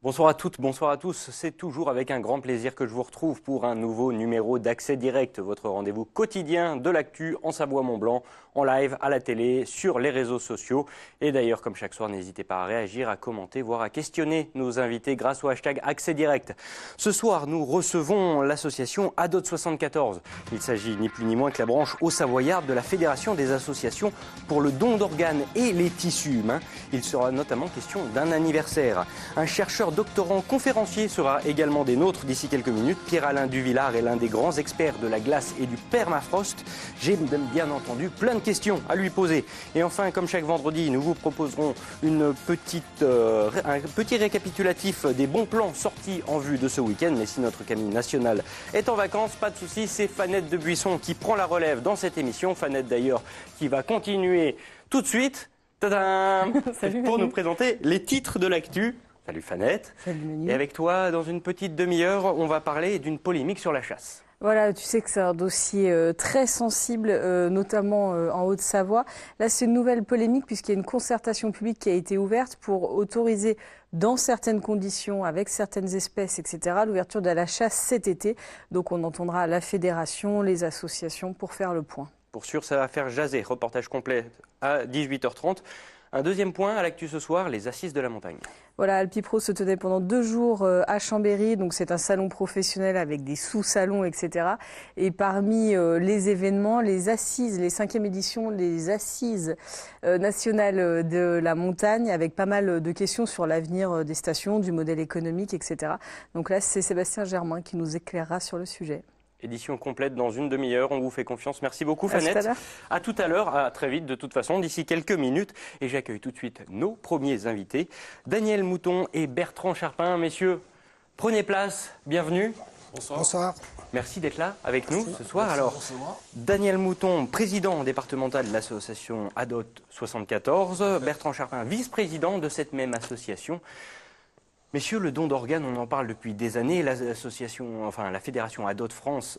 Bonsoir à toutes, bonsoir à tous. C'est toujours avec un grand plaisir que je vous retrouve pour un nouveau numéro d'Accès Direct, votre rendez-vous quotidien de l'actu en Savoie-Mont-Blanc, en live, à la télé, sur les réseaux sociaux. Et d'ailleurs, comme chaque soir, n'hésitez pas à réagir, à commenter, voire à questionner nos invités grâce au hashtag Accès Direct. Ce soir, nous recevons l'association ADOT74. Il s'agit ni plus ni moins que la branche haut-savoyarde de la Fédération des associations pour le don d'organes et les tissus humains. Il sera notamment question d'un anniversaire. Un chercheur doctorant conférencier sera également des nôtres d'ici quelques minutes. Pierre-Alain Duvillard est l'un des grands experts de la glace et du permafrost. J'ai bien entendu plein de questions à lui poser. Et enfin, comme chaque vendredi, nous vous proposerons un petit récapitulatif des bons plans sortis en vue de ce week-end. Mais si notre Camille nationale est en vacances, pas de souci, c'est Fanette de Buisson qui prend la relève dans cette émission. Fanette d'ailleurs qui va continuer tout de suite. Tadam Salut, pour Manu. nous présenter les titres de l'actu. Salut Fanette. Salut Manu. Et avec toi, dans une petite demi-heure, on va parler d'une polémique sur la chasse. Voilà, tu sais que c'est un dossier très sensible, notamment en Haute-Savoie. Là, c'est une nouvelle polémique puisqu'il y a une concertation publique qui a été ouverte pour autoriser, dans certaines conditions, avec certaines espèces, etc., l'ouverture de la chasse cet été. Donc on entendra la fédération, les associations pour faire le point. Pour sûr, ça va faire jaser. Reportage complet à 18h30. Un deuxième point à l'actu ce soir, les assises de la montagne. Voilà, Alpipro se tenait pendant 2 jours à Chambéry, donc c'est un salon professionnel avec des sous-salons, etc. Et parmi les événements, les assises, les 5e éditions, les assises nationales de la montagne, avec pas mal de questions sur l'avenir des stations, du modèle économique, etc. Donc là, c'est Sébastien Germain qui nous éclairera sur le sujet. Édition complète dans une demi-heure, on vous fait confiance. Merci beaucoup À tout à Fanette. l'heure. À tout à l'heure, à très vite de toute façon, d'ici quelques minutes. Et j'accueille tout de suite nos premiers invités, Daniel Mouton et Bertrand Charpin. Messieurs, prenez place, bienvenue. Bonsoir. Bonsoir. Merci d'être là avec nous ce soir. Merci Alors, de recevoir. Daniel Mouton, président départemental de l'association ADOT 74, Bertrand Charpin, vice-président de cette même association. Messieurs, le don d'organes, on en parle depuis des années. La fédération ADOT France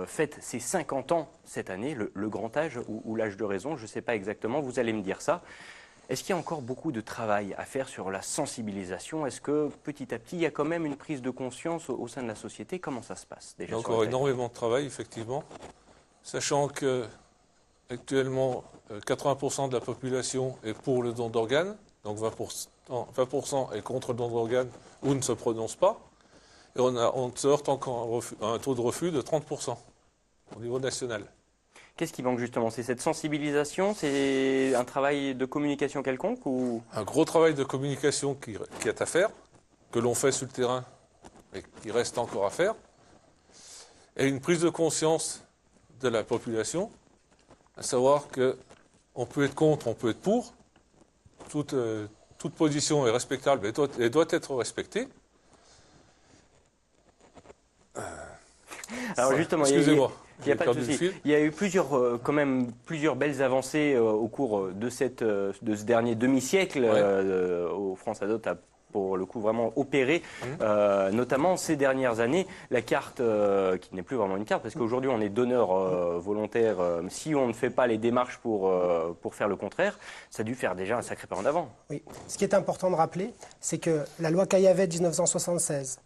fête ses 50 ans cette année, le grand âge ou l'âge de raison, je ne sais pas exactement, vous allez me dire ça. Est-ce qu'il y a encore beaucoup de travail à faire sur la sensibilisation? Est-ce que petit à petit, il y a quand même une prise de conscience au sein de la société? Comment ça se passe déjà? Il y a encore énormément de travail, effectivement, sachant que actuellement 80% de la population est pour le don d'organes, donc 20% est contre le don d'organes ou ne se prononce pas, et on se heurte encore à un taux de refus de 30% au niveau national. Qu'est-ce qui manque justement? C'est cette sensibilisation? C'est un travail de communication quelconque ou... Un gros travail de communication qui est à faire, que l'on fait sur le terrain, mais qui reste encore à faire, et une prise de conscience de la population, à savoir qu'on peut être contre, on peut être pour, toute position est respectable et doit être respectée. Alors justement, excusez-moi, il n'y a pas de souci. Il y a eu quand même plusieurs belles avancées au cours de ce dernier demi-siècle. Où France ADOT a pour le coup vraiment opéré, notamment ces dernières années, la carte qui n'est plus vraiment une carte, parce qu'aujourd'hui on est donneur volontaire, si on ne fait pas les démarches pour faire le contraire, ça a dû faire déjà un sacré pas en avant. Oui. Ce qui est important de rappeler, c'est que la loi Caillavet de 1976,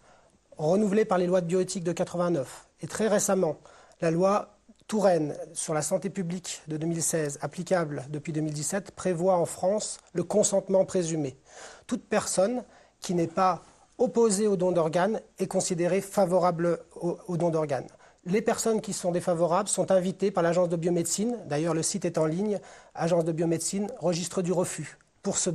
renouvelée par les lois de bioéthique de 89, et très récemment, la loi Touraine sur la santé publique de 2016, applicable depuis 2017, prévoit en France le consentement présumé. Toute personne qui n'est pas opposée au don d'organes est considérée favorable au don d'organes. Les personnes qui sont défavorables sont invitées par l'agence de biomédecine, d'ailleurs le site est en ligne, agence de biomédecine, registre du refus, pour se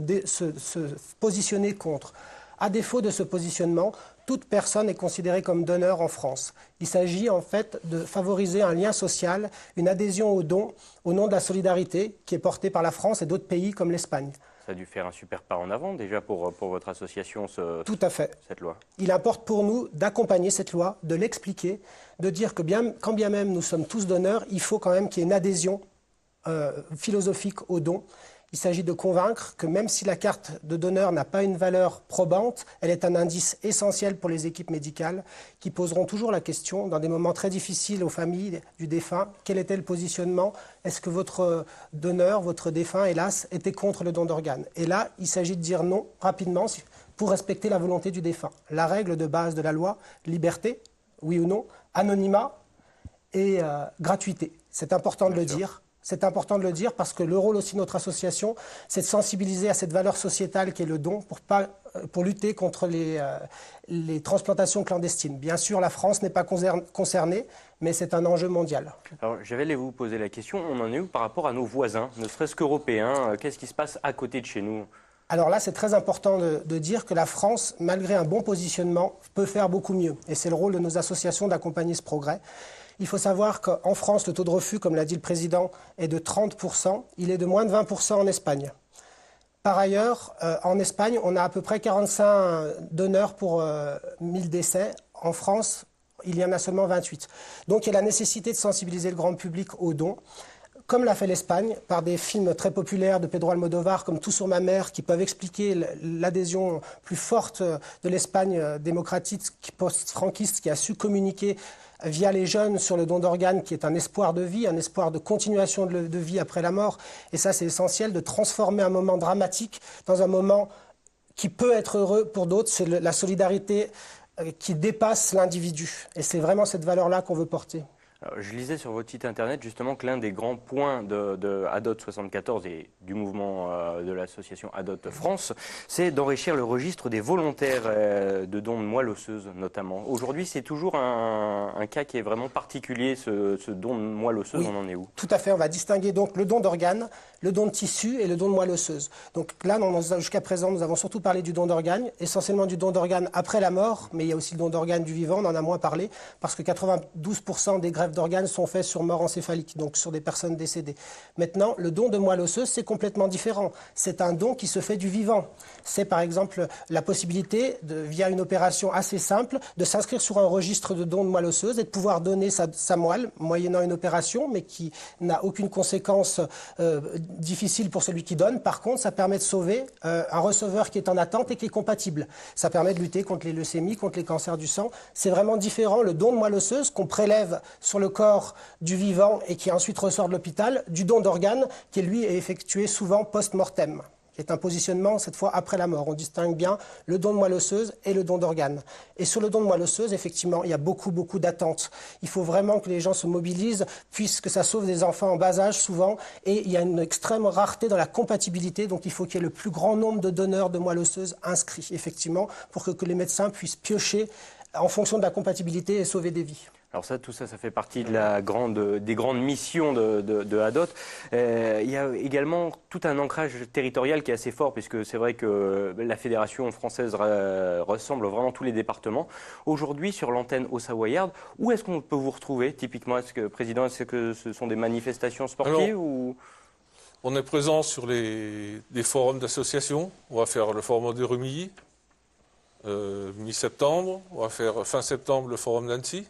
positionner contre. À défaut de ce positionnement, toute personne est considérée comme donneur en France. Il s'agit en fait de favoriser un lien social, une adhésion au don, au nom de la solidarité qui est portée par la France et d'autres pays comme l'Espagne. Ça a dû faire un super pas en avant déjà pour votre association, Tout à fait. cette loi. Il importe pour nous d'accompagner cette loi, de l'expliquer, de dire que quand bien même nous sommes tous donneurs, il faut quand même qu'il y ait une adhésion philosophique au don. Il s'agit de convaincre que même si la carte de donneur n'a pas une valeur probante, elle est un indice essentiel pour les équipes médicales qui poseront toujours la question, dans des moments très difficiles aux familles du défunt, quel était le positionnement? Est-ce que votre donneur, votre défunt, hélas, était contre le don d'organes? Et là, il s'agit de dire non rapidement pour respecter la volonté du défunt. La règle de base de la loi, liberté, oui ou non, anonymat et gratuité. C'est important de le dire. C'est important de le dire parce que le rôle aussi de notre association, c'est de sensibiliser à cette valeur sociétale qui est le don pour lutter contre les transplantations clandestines. Bien sûr, la France n'est pas concernée, mais c'est un enjeu mondial. Alors, j'allais vous poser la question, on en est où par rapport à nos voisins, ne serait-ce qu'européens? Qu'est-ce qui se passe à côté de chez nous? Alors là, c'est très important de dire que la France, malgré un bon positionnement, peut faire beaucoup mieux. Et c'est le rôle de nos associations d'accompagner ce progrès. Il faut savoir qu'en France, le taux de refus, comme l'a dit le Président, est de 30%. Il est de moins de 20% en Espagne. Par ailleurs, en Espagne, on a à peu près 45 donneurs pour 1000 décès. En France, il y en a seulement 28. Donc il y a la nécessité de sensibiliser le grand public aux dons, comme l'a fait l'Espagne, par des films très populaires de Pedro Almodóvar, comme Tout sur ma mère, qui peuvent expliquer l'adhésion plus forte de l'Espagne démocratique, post-franquiste, qui a su communiquer via les jeunes sur le don d'organes, qui est un espoir de vie, un espoir de continuation de vie après la mort. Et ça, c'est essentiel, de transformer un moment dramatique dans un moment qui peut être heureux pour d'autres. C'est la solidarité qui dépasse l'individu. Et c'est vraiment cette valeur-là qu'on veut porter. Alors, je lisais sur votre site internet justement que l'un des grands points de ADOT 74 et du mouvement de l'association ADOT France, c'est d'enrichir le registre des volontaires de dons de moelle osseuse notamment. Aujourd'hui, c'est toujours un cas qui est vraiment particulier, ce don de moelle osseuse, oui, on en est où? Tout à fait, on va distinguer donc le don d'organes, le don de tissu et le don de moelle osseuse. Donc là, jusqu'à présent, nous avons surtout parlé du don d'organes, essentiellement du don d'organes après la mort, mais il y a aussi le don d'organes du vivant, on en a moins parlé, parce que 92% des greffes d'organes sont faits sur mort encéphalique, donc sur des personnes décédées. Maintenant, le don de moelle osseuse, c'est complètement différent. C'est un don qui se fait du vivant. C'est par exemple la possibilité, via une opération assez simple, de s'inscrire sur un registre de dons de moelle osseuse et de pouvoir donner sa moelle, moyennant une opération, mais qui n'a aucune conséquence difficile pour celui qui donne. Par contre, ça permet de sauver un receveur qui est en attente et qui est compatible. Ça permet de lutter contre les leucémies, contre les cancers du sang. C'est vraiment différent, le don de moelle osseuse qu'on prélève sur le corps du vivant et qui ensuite ressort de l'hôpital, du don d'organes qui, lui, est effectué souvent post-mortem, qui est un positionnement, cette fois, après la mort. On distingue bien le don de moelle osseuse et le don d'organes. Et sur le don de moelle osseuse, effectivement, il y a beaucoup d'attentes. Il faut vraiment que les gens se mobilisent, puisque ça sauve des enfants en bas âge, souvent, et il y a une extrême rareté dans la compatibilité, donc il faut qu'il y ait le plus grand nombre de donneurs de moelle osseuse inscrits, effectivement, pour que les médecins puissent piocher en fonction de la compatibilité et sauver des vies. Alors tout ça fait partie de des grandes missions de ADOT. Il y a également tout un ancrage territorial qui est assez fort, puisque c'est vrai que la fédération française ressemble vraiment à tous les départements. Aujourd'hui, sur l'antenne Haut-Savoyarde, où est-ce qu'on peut vous retrouver typiquement? Président, est-ce que ce sont des manifestations sportives? ou... On est présent sur des forums d'associations. On va faire le forum de Rumilly, mi-septembre. On va faire fin septembre le forum d'Annecy.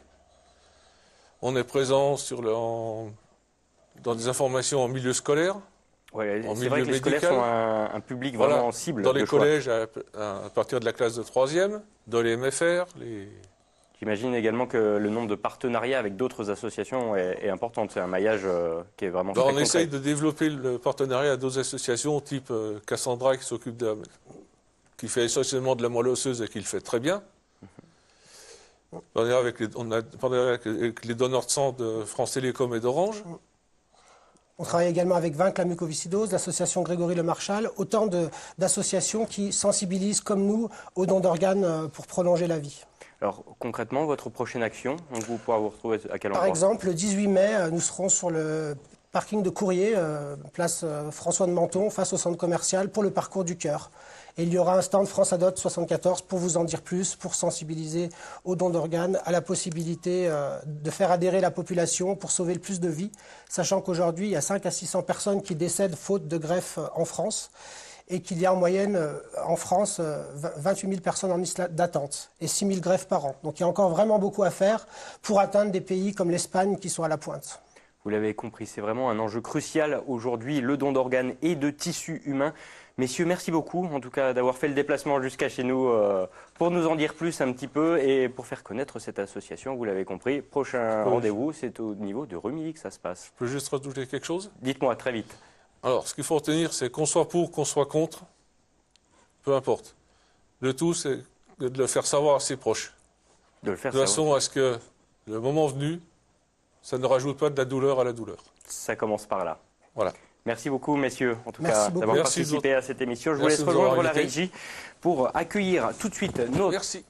On est présent dans des informations en milieu scolaire. Ouais, c'est vrai que les scolaires sont un public vraiment cible. Dans les collèges à partir de la classe de 3e, dans les MFR. J'imagine également que le nombre de partenariats avec d'autres associations est important. C'est un maillage qui est vraiment très concret. On essaye de développer le partenariat à d'autres associations, type Cassandra qui fait essentiellement de la moelle osseuse et qui le fait très bien. On a avec les donneurs de sang de France Télécom et d'Orange. On travaille également avec Vaincre la mucoviscidose, l'association Grégory Le Marchal, autant d'associations qui sensibilisent comme nous aux dons d'organes pour prolonger la vie. Alors concrètement, votre prochaine action, vous pourrez vous retrouver à quel endroit? Par exemple, le 18 mai, nous serons sur le parking de Courrier, place François de Menton, face au centre commercial, pour le parcours du cœur. Et il y aura un stand France ADOT 74 pour vous en dire plus, pour sensibiliser aux dons d'organes, à la possibilité de faire adhérer la population pour sauver le plus de vies, sachant qu'aujourd'hui, il y a 500 à 600 personnes qui décèdent faute de greffe en France et qu'il y a en moyenne en France 28 000 personnes en liste d'attente et 6 000 greffes par an. Donc il y a encore vraiment beaucoup à faire pour atteindre des pays comme l'Espagne qui sont à la pointe. Vous l'avez compris, c'est vraiment un enjeu crucial aujourd'hui, le don d'organes et de tissus humains. Messieurs, merci beaucoup en tout cas d'avoir fait le déplacement jusqu'à chez nous pour nous en dire plus un petit peu et pour faire connaître cette association, vous l'avez compris. Prochain rendez-vous, c'est au niveau de Rumilly que ça se passe. Je peux juste rajouter quelque chose? Dites-moi, très vite. Alors, ce qu'il faut retenir, c'est qu'on soit pour, qu'on soit contre, peu importe. Le tout, c'est de le faire savoir à ses proches. De le faire De façon à ce que, le moment venu, ça ne rajoute pas de la douleur à la douleur. Ça commence par là. Voilà. Merci beaucoup, messieurs, en tout Merci cas, beaucoup. d'avoir Merci participé à cette émission. Je vous Merci laisse de nous avoir rejoindre la invités. régie pour accueillir tout de suite notre... Merci.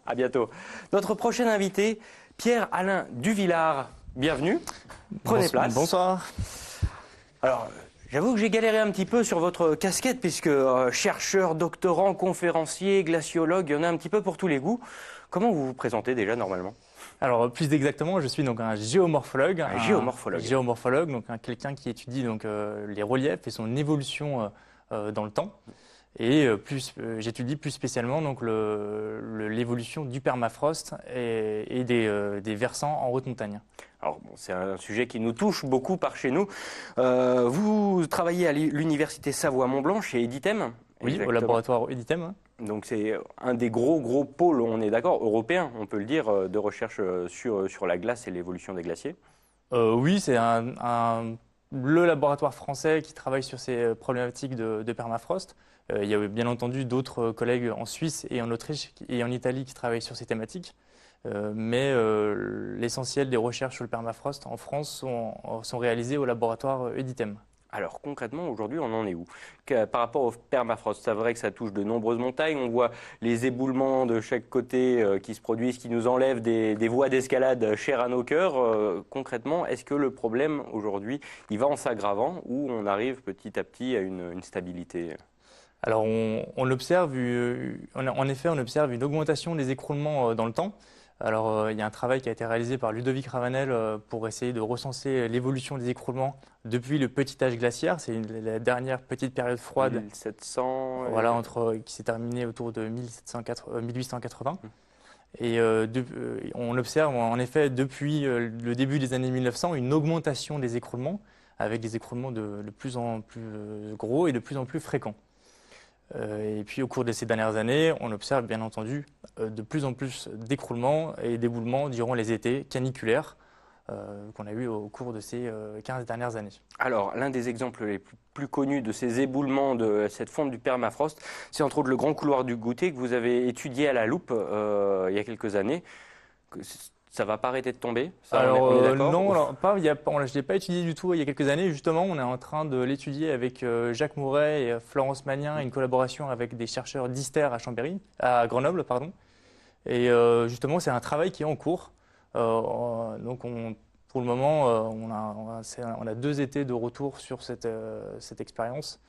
À bientôt. Notre prochain invité, Pierre-Alain Duvillard. Bienvenue. Prenez place. Bonsoir. Alors, j'avoue que j'ai galéré un petit peu sur votre casquette, puisque chercheur, doctorant, conférencier, glaciologue, il y en a un petit peu pour tous les goûts. Comment vous vous présentez déjà normalement? Alors plus exactement, je suis donc un géomorphologue. Un géomorphologue. Géomorphologue, donc quelqu'un qui étudie donc les reliefs et son évolution dans le temps. Et j'étudie plus spécialement donc l'évolution du permafrost et des versants en haute montagne. Alors, bon, c'est un sujet qui nous touche beaucoup par chez nous. Vous travaillez à l'université Savoie-Mont-Blanc chez Editem. Oui, Exactement. au laboratoire Editem. Donc c'est un des gros pôles, on est d'accord, européen, on peut le dire, de recherche sur la glace et l'évolution des glaciers. Oui, c'est le laboratoire français qui travaille sur ces problématiques de permafrost. Il y a bien entendu d'autres collègues en Suisse et en Autriche et en Italie qui travaillent sur ces thématiques. Mais l'essentiel des recherches sur le permafrost en France sont réalisées au laboratoire Editem. Alors concrètement, aujourd'hui, on en est où? Par rapport au permafrost, c'est vrai que ça touche de nombreuses montagnes. On voit les éboulements de chaque côté qui se produisent, qui nous enlèvent des voies d'escalade chères à nos cœurs. Concrètement, est-ce que le problème aujourd'hui, il va en s'aggravant ou on arrive petit à petit à une stabilité? Alors on observe, en effet, on observe une augmentation des écroulements dans le temps. Alors, il y a un travail qui a été réalisé par Ludovic Ravanel pour essayer de recenser l'évolution des écroulements depuis le petit âge glaciaire. C'est la dernière petite période froide 1700, voilà, qui s'est terminée autour de 1880. Et on observe en effet depuis le début des années 1900 une augmentation des écroulements avec des écroulements de plus en plus gros et de plus en plus fréquents. Et puis au cours de ces dernières années, on observe bien entendu de plus en plus d'écroulements et d'éboulements durant les étés caniculaires qu'on a eu au cours de ces 15 dernières années. Alors, l'un des exemples les plus connus de ces éboulements de cette fonte du permafrost, c'est entre autres le grand couloir du Goûter que vous avez étudié à la loupe il y a quelques années. Ça ne va pas arrêter de tomber? Ça, alors, on est d'accord? non, alors, je ne l'ai pas étudié du tout il y a quelques années. Justement, on est en train de l'étudier avec Jacques Mouret et Florence Magnien, une collaboration avec des chercheurs d'ISTER à Grenoble. Pardon. Et justement, c'est un travail qui est en cours. Donc, pour le moment, on a 2 étés de retour sur cette expérience.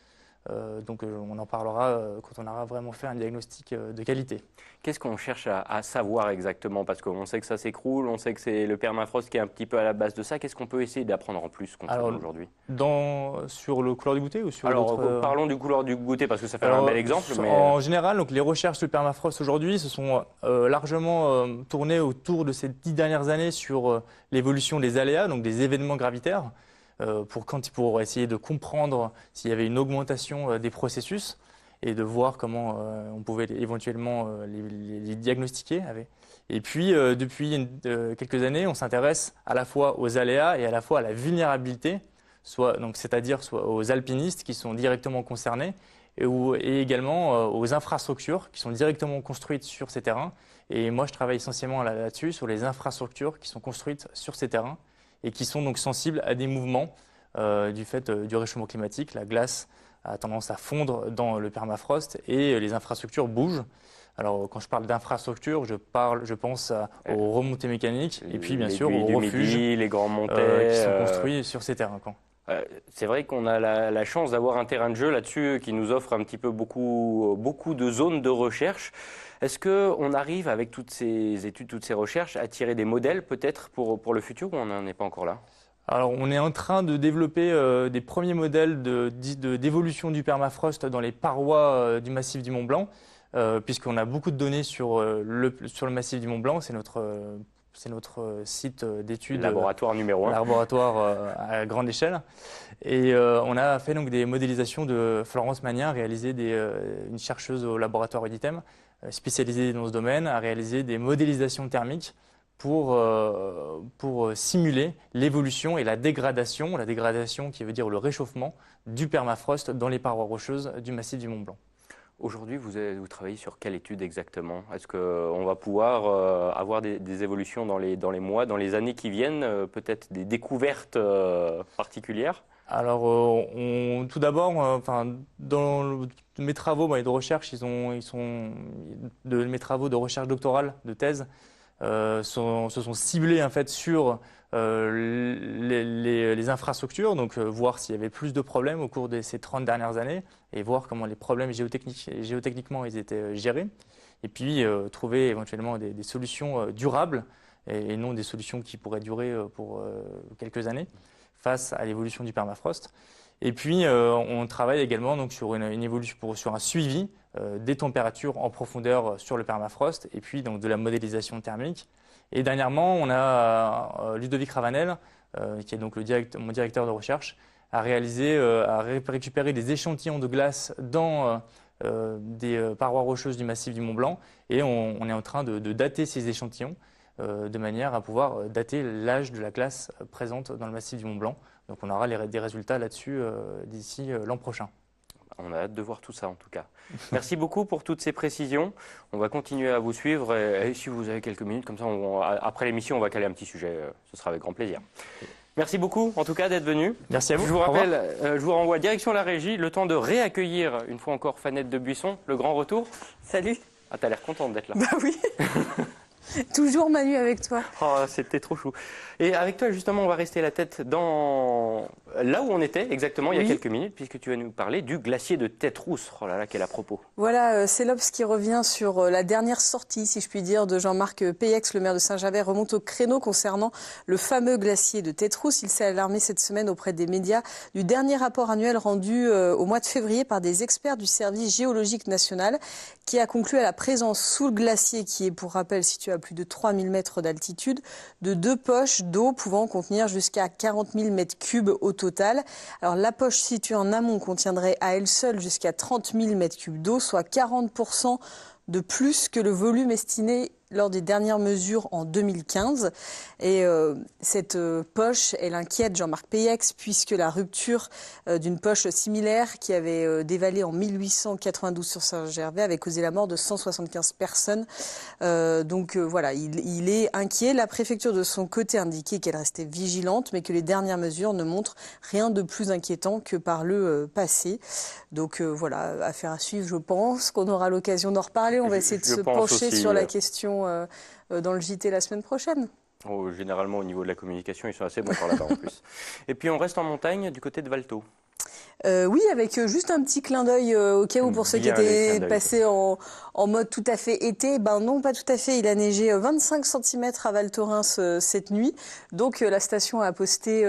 Donc on en parlera quand on aura vraiment fait un diagnostic de qualité. Qu'est-ce qu'on cherche à savoir exactement? Parce qu'on sait que ça s'écroule, on sait que c'est le permafrost qui est un petit peu à la base de ça. Qu'est-ce qu'on peut essayer d'apprendre en plus concrètement aujourd'hui? Sur le couloir du Goûter ou sur Alors, d'autres parlons du couloir du Goûter parce que ça fait un bel exemple. Mais... En général, donc, les recherches sur le permafrost aujourd'hui se sont largement tournées autour de ces 10 dernières années sur l'évolution des aléas, donc des événements gravitaires. Pour essayer de comprendre s'il y avait une augmentation des processus et de voir comment on pouvait éventuellement les diagnostiquer. Et puis, depuis quelques années, on s'intéresse à la fois aux aléas et à la fois à la vulnérabilité, c'est-à-dire soit aux alpinistes qui sont directement concernés et également aux infrastructures qui sont directement construites sur ces terrains. Et moi, je travaille essentiellement là-dessus, sur les infrastructures qui sont construites sur ces terrains et qui sont donc sensibles à des mouvements du fait du réchauffement climatique. La glace a tendance à fondre dans le permafrost et les infrastructures bougent. Alors, quand je parle d'infrastructures, je pense aux remontées mécaniques et puis bien sûr aux refuges les grands montées qui sont construits sur ces terrains. C'est vrai qu'on a la chance d'avoir un terrain de jeu là-dessus qui nous offre un petit peu beaucoup de zones de recherche. Est-ce qu'on arrive, avec toutes ces études, toutes ces recherches, à tirer des modèles peut-être pour le futur ou on n'en est pas encore là? Alors, on est en train de développer des premiers modèles d'évolution du permafrost dans les parois du massif du Mont Blanc, puisqu'on a beaucoup de données sur le massif du Mont Blanc. C'est notre site d'études. Laboratoire numéro 1. Laboratoire à grande échelle. Et on a fait donc des modélisations de Florence Magnien, une chercheuse au laboratoire Editem, spécialisée dans ce domaine, a réalisé des modélisations thermiques pour simuler l'évolution et la dégradation qui veut dire le réchauffement du permafrost dans les parois rocheuses du massif du Mont Blanc. Aujourd'hui, vous travaillez sur quelle étude exactement? Est-ce qu'on va pouvoir avoir des évolutions dans les mois, dans les années qui viennent, peut-être des découvertes particulières? Alors, tout d'abord, mes travaux de recherche, mes travaux de recherche doctorale, de thèse, se sont ciblés en fait sur les infrastructures, donc voir s'il y avait plus de problèmes au cours de ces 30 dernières années et voir comment les problèmes géotechniquement ils étaient gérés. Et puis trouver éventuellement des solutions durables et non des solutions qui pourraient durer pour quelques années face à l'évolution du permafrost. Et puis, on travaille également donc, sur une évolution, sur un suivi des températures en profondeur sur le permafrost et puis donc, de la modélisation thermique. Et dernièrement, on a Ludovic Ravanel, qui est donc mon directeur de recherche, a récupéré des échantillons de glace dans des parois rocheuses du massif du Mont Blanc. Et on est en train de dater ces échantillons de manière à pouvoir dater l'âge de la glace présente dans le massif du Mont Blanc. Donc on aura des résultats là-dessus d'ici l'an prochain. On a hâte de voir tout ça en tout cas. Merci beaucoup pour toutes ces précisions. On va continuer à vous suivre et si vous avez quelques minutes, comme ça, après l'émission, on va caler un petit sujet. Ce sera avec grand plaisir. Merci beaucoup en tout cas d'être venu. Merci à vous. Je vous rappelle, je vous renvoie direction la régie, le temps de réaccueillir une fois encore Fanette de Buisson, le grand retour. Salut. Ah, t'as l'air contente d'être là. Bah oui. Toujours Manu avec toi. Oh, c'était trop chou. Et avec toi, justement, on va rester la tête dans là où on était exactement il y a quelques minutes, puisque tu vas nous parler du glacier de Tête-Rousse. Oh là là, quel à propos. Voilà, c'est l'Obs qui revient sur la dernière sortie, si je puis dire, de Jean-Marc Peyex, le maire de Saint-Javert, remonte au créneau concernant le fameux glacier de Tête-Rousse. Il s'est alarmé cette semaine auprès des médias du dernier rapport annuel rendu au mois de février par des experts du service géologique national qui a conclu à la présence sous le glacier, qui est pour rappel situé à plus de 3000 mètres d'altitude, de 2 poches d'eau pouvant contenir jusqu'à 40 000 mètres cubes au total. Alors la poche située en amont contiendrait à elle seule jusqu'à 30 000 mètres cubes d'eau, soit 40% de plus que le volume estimé lors des dernières mesures en 2015. Et cette poche, elle inquiète Jean-Marc Peyex, puisque la rupture d'une poche similaire qui avait dévalé en 1892 sur Saint-Gervais avait causé la mort de 175 personnes. Voilà, il est inquiet. La préfecture de son côté indiquait qu'elle restait vigilante, mais que les dernières mesures ne montrent rien de plus inquiétant que par le passé. Donc voilà, affaire à suivre, je pense qu'on aura l'occasion d'en reparler. On va essayer de se pencher sur la question dans le JT la semaine prochaine. Oh, généralement, au niveau de la communication, ils sont assez bons par là-bas en plus. Et puis, on reste en montagne du côté de Valto. Oui, avec juste un petit clin d'œil au cas où pour ceux qui étaient passés en mode tout à fait été. Ben non, pas tout à fait. Il a neigé 25 cm à Val Thorens cette nuit. Donc la station a posté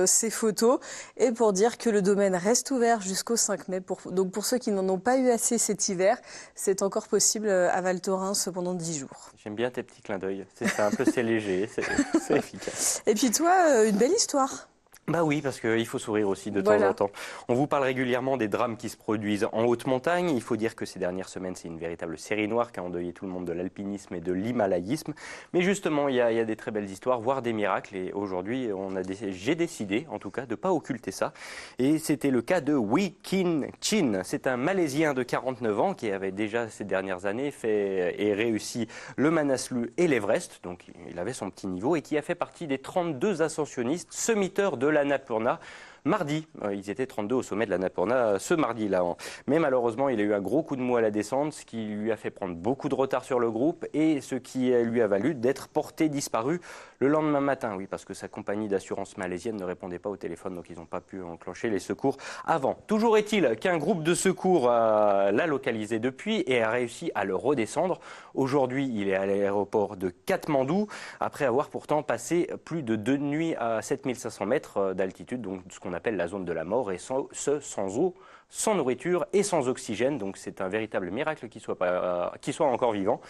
ses photos et pour dire que le domaine reste ouvert jusqu'au 5 mai. Donc pour ceux qui n'en ont pas eu assez cet hiver, c'est encore possible à Val Thorens pendant 10 jours. J'aime bien tes petits clins d'œil. C'est simple, c'est léger, c'est efficace. Et puis toi, une belle histoire. Bah oui, parce qu'il faut sourire aussi de temps en temps. On vous parle régulièrement des drames qui se produisent en haute montagne. Il faut dire que ces dernières semaines, c'est une véritable série noire qui a endeuillé tout le monde de l'alpinisme et de l'himalayisme. Mais justement, il y a des très belles histoires, voire des miracles. Et aujourd'hui, j'ai décidé, en tout cas, de ne pas occulter ça. Et c'était le cas de Wee Kin Chin. C'est un Malaisien de 49 ans qui avait déjà ces dernières années fait et réussi le Manaslu et l'Everest. Donc il avait son petit niveau et qui a fait partie des 32 ascensionnistes sommiteurs de l'Annapurna. Mardi, ils étaient 32 au sommet de l'Annapurna ce mardi-là. Mais malheureusement, il a eu un gros coup de mou à la descente, ce qui lui a fait prendre beaucoup de retard sur le groupe et ce qui lui a valu d'être porté disparu le lendemain matin. Oui, parce que sa compagnie d'assurance malaisienne ne répondait pas au téléphone, donc ils n'ont pas pu enclencher les secours avant. Toujours est-il qu'un groupe de secours l'a localisé depuis et a réussi à le redescendre. Aujourd'hui, il est à l'aéroport de Katmandou, après avoir pourtant passé plus de 2 nuits à 7500 mètres d'altitude, donc ce qu'on appelle la zone de la mort, et sans eau, sans nourriture et sans oxygène. Donc c'est un véritable miracle qu'il soit encore vivant.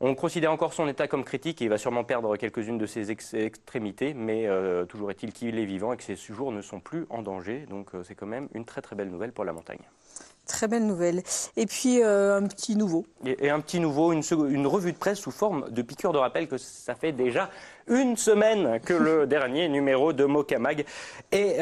On considère encore son état comme critique et il va sûrement perdre quelques-unes de ses extrémités, mais toujours est-il qu'il est vivant et que ses jours ne sont plus en danger. Donc c'est quand même une très très belle nouvelle pour la montagne. Très belle nouvelle. Et puis un petit nouveau. Et un petit nouveau, une revue de presse sous forme de piqûre de rappel que ça fait déjà une semaine que le dernier numéro de Mocamag est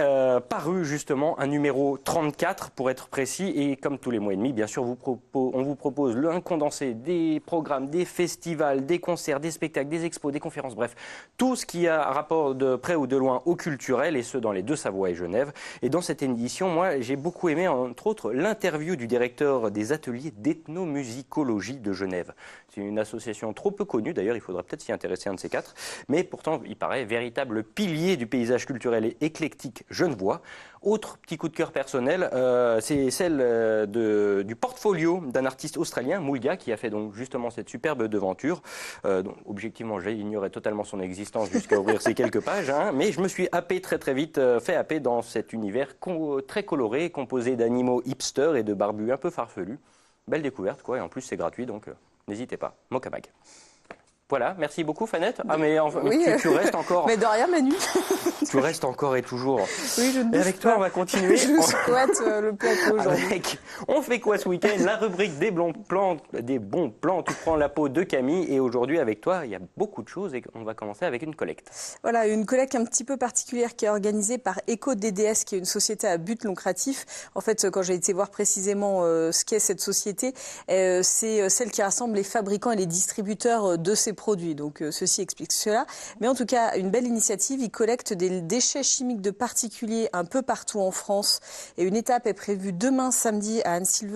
paru, justement, un numéro 34 pour être précis. Et comme tous les mois et demi, bien sûr, on vous propose un condensé des programmes, des festivals, des concerts, des spectacles, des expos, des conférences, bref, tout ce qui a rapport de près ou de loin au culturel, et ce dans les deux Savoie et Genève. Et dans cette édition, moi, j'ai beaucoup aimé, entre autres, l'interview du directeur des ateliers d'ethnomusicologie de Genève. C'est une association trop peu connue, d'ailleurs, il faudra peut-être s'y intéresser un de ces quatre, mais pourtant, il paraît véritable pilier du paysage culturel et éclectique genevois. Autre petit coup de cœur personnel, c'est celle du portfolio d'un artiste australien, Mulga, qui a fait donc justement cette superbe devanture. Donc, objectivement, j'ignorais totalement son existence jusqu'à ouvrir ces quelques pages, hein, mais je me suis happé très vite, fait happer dans cet univers très coloré, composé d'animaux hipsters et de barbus un peu farfelus. Belle découverte, quoi, et en plus c'est gratuit, donc n'hésitez pas. Mocamag. Voilà, merci beaucoup Fanette. Ah mais, Oui, tu restes encore. Mais de rien, Manu. Tu restes encore et toujours. Oui, je ne Et bouge avec toi, pas. on va continuer. Je squatte le plateau aujourd'hui. On fait quoi ce week-end? La rubrique des bons plans, tu prends la peau de Camille. Et aujourd'hui, avec toi, il y a beaucoup de choses et on va commencer avec une collecte. Voilà, une collecte un petit peu particulière qui est organisée par EcoDDS, qui est une société à but lucratif. En fait, quand j'ai été voir précisément ce qu'est cette société, c'est celle qui rassemble les fabricants et les distributeurs de ces produits. Donc, ceci explique cela. Mais en tout cas, une belle initiative. Ils collectent des déchets chimiques de particuliers un peu partout en France. Et une étape est prévue demain samedi à Annecy,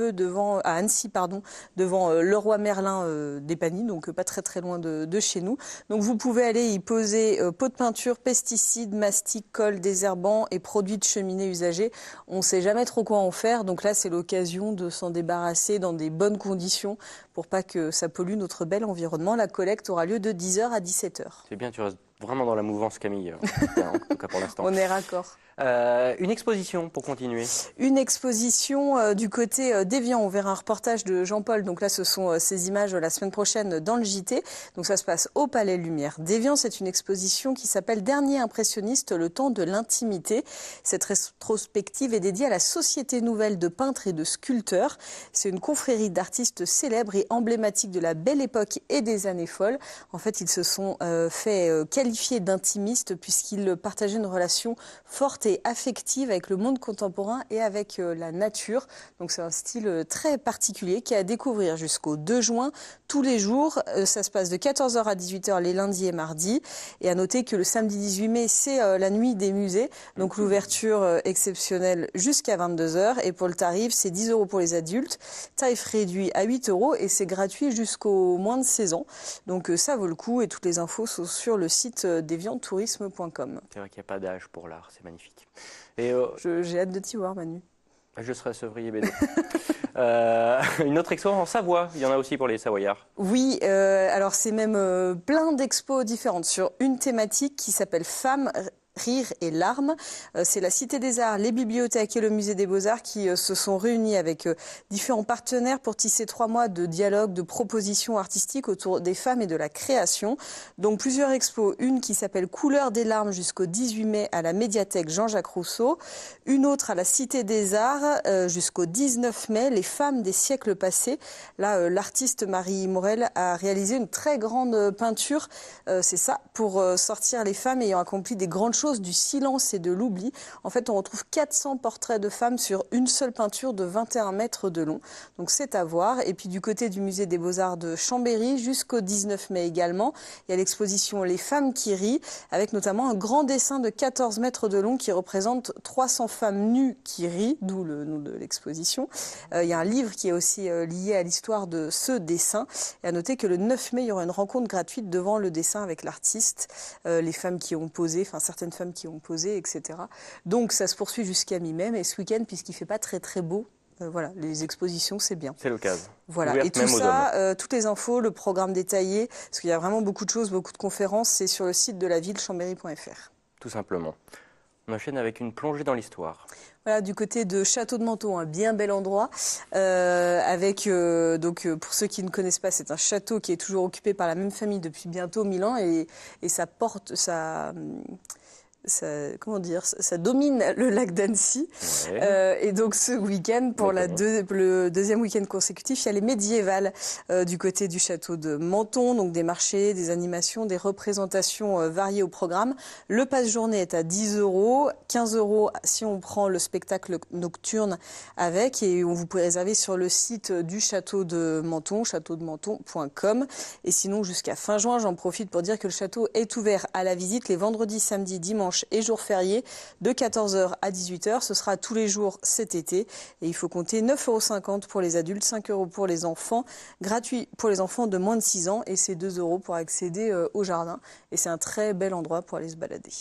devant Leroy Merlin des Pagny, donc pas très loin de chez nous. Donc vous pouvez aller y poser pots de peinture, pesticides, mastic, colle, désherbants et produits de cheminée usagés. On ne sait jamais trop quoi en faire, donc là c'est l'occasion de s'en débarrasser dans des bonnes conditions pour pas que ça pollue notre bel environnement. La collecte aura lieu de 10h à 17h. C'est bien, tu restes vraiment dans la mouvance Camille, en tout cas pour l'instant. On est raccord. Une exposition pour continuer. Une exposition du côté d'Évian. On verra un reportage de Jean-Paul. Donc là, ce sont ces images la semaine prochaine dans le JT. Donc ça se passe au Palais Lumière d'Évian. C'est une exposition qui s'appelle Dernier impressionniste, le temps de l'intimité. Cette rétrospective est dédiée à la Société nouvelle de peintres et de sculpteurs. C'est une confrérie d'artistes célèbres et emblématiques de la belle époque et des années folles. En fait, ils se sont fait qualifier d'intimistes puisqu'ils partageaient une relation forte et affective avec le monde contemporain et avec la nature. Donc c'est un style très particulier qui est à découvrir jusqu'au 2 juin tous les jours. Ça se passe de 14h à 18h les lundis et mardis. Et à noter que le samedi 18 mai, c'est la nuit des musées. Donc l'ouverture exceptionnelle jusqu'à 22h. Et pour le tarif, c'est 10 € pour les adultes. Tarif réduit à 8 € et c'est gratuit jusqu'au moins de 16 ans. Donc ça vaut le coup et toutes les infos sont sur le site deviantourisme.com. C'est vrai qu'il n'y a pas d'âge pour l'art, c'est magnifique. Et j'ai hâte de t'y voir, Manu. Je serai à Sevrier BD. Une autre expo en Savoie, il y en a aussi pour les Savoyards. Oui, alors c'est même plein d'expos différentes sur une thématique qui s'appelle Femmes, Rire et larmes. C'est la Cité des Arts, les bibliothèques et le Musée des Beaux-Arts qui se sont réunis avec différents partenaires pour tisser 3 mois de dialogue, de propositions artistiques autour des femmes et de la création. Donc plusieurs expos, une qui s'appelle Couleur des larmes jusqu'au 18 mai à la médiathèque Jean-Jacques Rousseau, une autre à la Cité des Arts jusqu'au 19 mai, les femmes des siècles passés. Là, l'artiste Marie Morel a réalisé une très grande peinture, c'est ça, pour sortir les femmes ayant accompli des grandes choses, du silence et de l'oubli. En fait, on retrouve 400 portraits de femmes sur une seule peinture de 21 mètres de long. Donc c'est à voir. Et puis du côté du Musée des Beaux-Arts de Chambéry, jusqu'au 19 mai également, il y a l'exposition Les femmes qui rient, avec notamment un grand dessin de 14 mètres de long qui représente 300 femmes nues qui rient, d'où le nom de l'exposition. Il y a un livre qui est aussi lié à l'histoire de ce dessin. Et à noter que le 9 mai, il y aura une rencontre gratuite devant le dessin avec l'artiste, les femmes qui ont posé, enfin certaines femmes qui ont posé, etc. Donc ça se poursuit jusqu'à mi-mai, mais ce week-end, puisqu'il ne fait pas très beau, voilà, les expositions, c'est bien. C'est l'occasion. Voilà, Ouverte et tout même aux ça, toutes les infos, le programme détaillé, parce qu'il y a vraiment beaucoup de choses, beaucoup de conférences, c'est sur le site de la ville, chambéry.fr. Tout simplement. On enchaîne avec une plongée dans l'histoire. Voilà, du côté de Château de Menton, un bien bel endroit, donc pour ceux qui ne connaissent pas, c'est un château qui est toujours occupé par la même famille depuis bientôt 1000 ans et comment dire, ça domine le lac d'Annecy. Ouais. Et donc ce week-end, pour le deuxième week-end consécutif, il y a les médiévales du côté du château de Menton, donc des marchés, des animations, des représentations variées au programme. Le passe-journée est à 10 €, 15 € si on prend le spectacle nocturne avec, et vous pouvez réserver sur le site du château de Menton, châteaudementon.com. Et sinon, jusqu'à fin juin, j'en profite pour dire que le château est ouvert à la visite les vendredis, samedis, dimanches et jours fériés de 14 h à 18 h. Ce sera tous les jours cet été et il faut compter 9,50 € pour les adultes, 5 € pour les enfants, gratuit pour les enfants de moins de 6 ans et c'est 2 € pour accéder au jardin. Et c'est un très bel endroit pour aller se balader.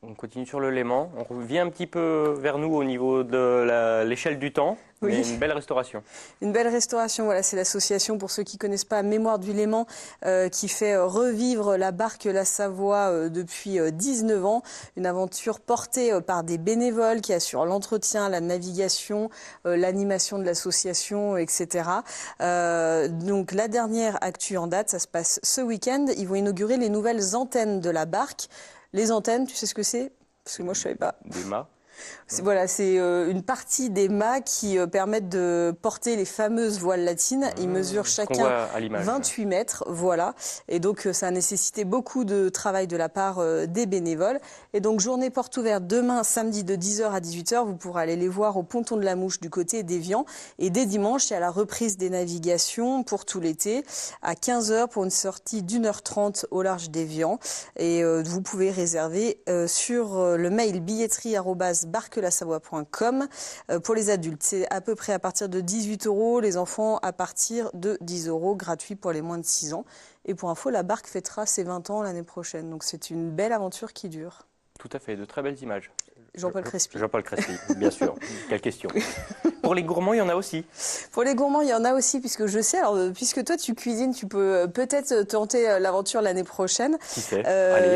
On continue sur le Léman. On revient un petit peu vers nous au niveau de l'échelle du temps. Oui. Mais une belle restauration. Une belle restauration, voilà, c'est l'association, pour ceux qui ne connaissent pas, Mémoire du Léman, qui fait revivre la barque La Savoie depuis 19 ans. Une aventure portée par des bénévoles qui assurent l'entretien, la navigation, l'animation de l'association, etc. Donc la dernière actu en date, ça se passe ce week-end. Ils vont inaugurer les nouvelles antennes de la barque. Les antennes, tu sais ce que c'est? Parce que moi, je ne savais pas. Des mâts. Voilà, c'est une partie des mâts qui permettent de porter les fameuses voiles latines. Ils mesurent chacun 28 mètres, voilà. Et donc, ça a nécessité beaucoup de travail de la part des bénévoles. Et donc, journée porte ouverte demain, samedi, de 10 h à 18 h. Vous pourrez aller les voir au ponton de la Mouche du côté d'Évian. Et dès dimanche, il y a la reprise des navigations pour tout l'été à 15 h pour une sortie d'1h30 au large d'Évian. Et vous pouvez réserver sur le mail billetterie@barquelasavoie.com. Pour les adultes, c'est à peu près à partir de 18 €, les enfants à partir de 10 €, gratuit pour les moins de 6 ans. Et pour info, la barque fêtera ses 20 ans l'année prochaine. Donc c'est une belle aventure qui dure. Tout à fait, de très belles images. Jean-Paul Crespi. Jean-Paul Crespi, bien sûr. Quelle question. Pour les gourmands, il y en a aussi. Pour les gourmands, il y en a aussi, puisque je sais, alors, puisque toi tu cuisines, tu peux peut-être tenter l'aventure l'année prochaine. Qui sait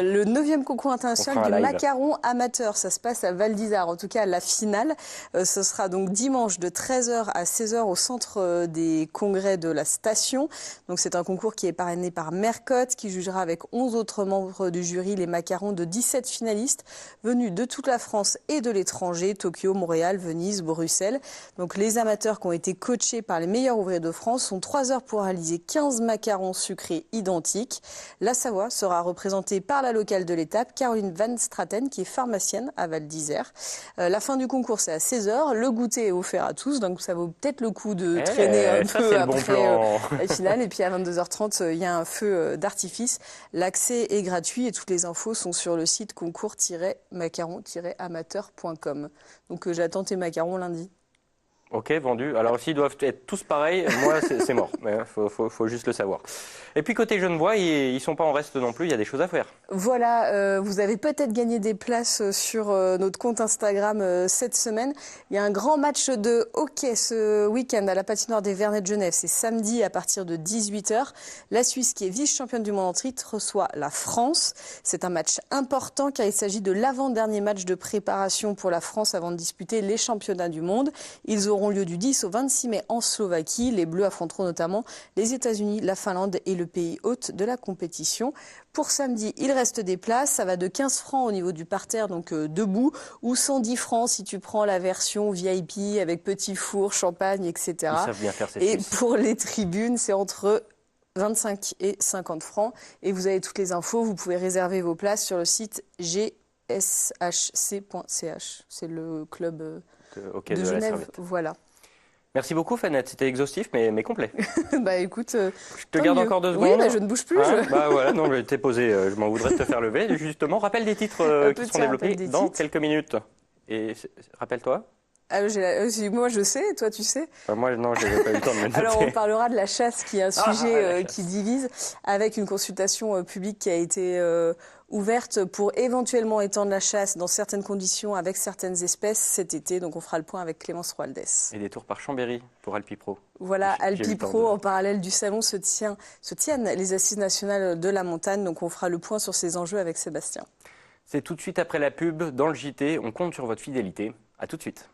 Le 9e concours international du macaron amateur, ça se passe à Val d'Isère, en tout cas la finale. Ce sera donc dimanche de 13 h à 16 h au centre des congrès de la station. Donc c'est un concours qui est parrainé par Mercotte, qui jugera avec 11 autres membres du jury les macarons de 17 finalistes venus de toute la France et de l'étranger, Tokyo, Montréal, Venise, Bruxelles. Donc les amateurs qui ont été coachés par les meilleurs ouvriers de France ont 3 heures pour réaliser 15 macarons sucrés identiques. La Savoie sera représentée par la locale de l'étape, Caroline Van Straten, qui est pharmacienne à Val d'Isère. La fin du concours, c'est à 16 h. Le goûter est offert à tous, donc ça vaut peut-être le coup de traîner un peu après la finale. Et puis à 22 h 30, il y a un feu d'artifice. L'accès est gratuit et toutes les infos sont sur le site concours-macaron-amateur.com. Donc j'attends tes macarons lundi. Ok, vendu. Alors s'ils doivent être tous pareils, moi c'est mort. Mais faut juste le savoir. Et puis côté Genevois, ils sont pas en reste non plus, il y a des choses à faire. Voilà, vous avez peut-être gagné des places sur notre compte Instagram cette semaine. Il y a un grand match de hockey ce week-end à la patinoire des Vernets de Genève. C'est samedi à partir de 18 h. La Suisse, qui est vice-championne du monde en titre, reçoit la France. C'est un match important car il s'agit de l'avant-dernier match de préparation pour la France avant de disputer les championnats du monde. Ils auront lieu du 10 au 26 mai en Slovaquie. Les Bleus affronteront notamment les États-Unis, la Finlande et le pays hôte de la compétition. Pour samedi, il reste des places. Ça va de 15 francs au niveau du parterre, donc debout, ou 110 francs si tu prends la version VIP avec petit four, champagne, etc. Ils savent bien faire ces Et Suisses. pour les tribunes, c'est entre 25 et 50 francs. Et vous avez toutes les infos. Vous pouvez réserver vos places sur le site gshc.ch. C'est le club Okay, de Genève. Voilà. Merci beaucoup Fanette, c'était exhaustif mais complet. Bah écoute, je te garde encore 2 secondes. Oui, bah, je ne bouge plus. Bah voilà, non, t'es posé, je m'en voudrais te faire lever. Justement, rappelle des titres qui seront développés dans quelques minutes. Et rappelle-toi. Moi je sais, toi tu sais. Moi non, je n'ai pas eu le temps de me noter. Alors on parlera de la chasse qui est un sujet qui divise, avec une consultation publique qui a été ouverte pour éventuellement étendre la chasse dans certaines conditions avec certaines espèces cet été. Donc on fera le point avec Clémence Roaldès. Et des tours par Chambéry pour Alpipro. Voilà, Alpipro, en parallèle du salon se tiennent les assises nationales de la montagne. Donc on fera le point sur ces enjeux avec Sébastien. C'est tout de suite après la pub, dans le JT. On compte sur votre fidélité. À tout de suite.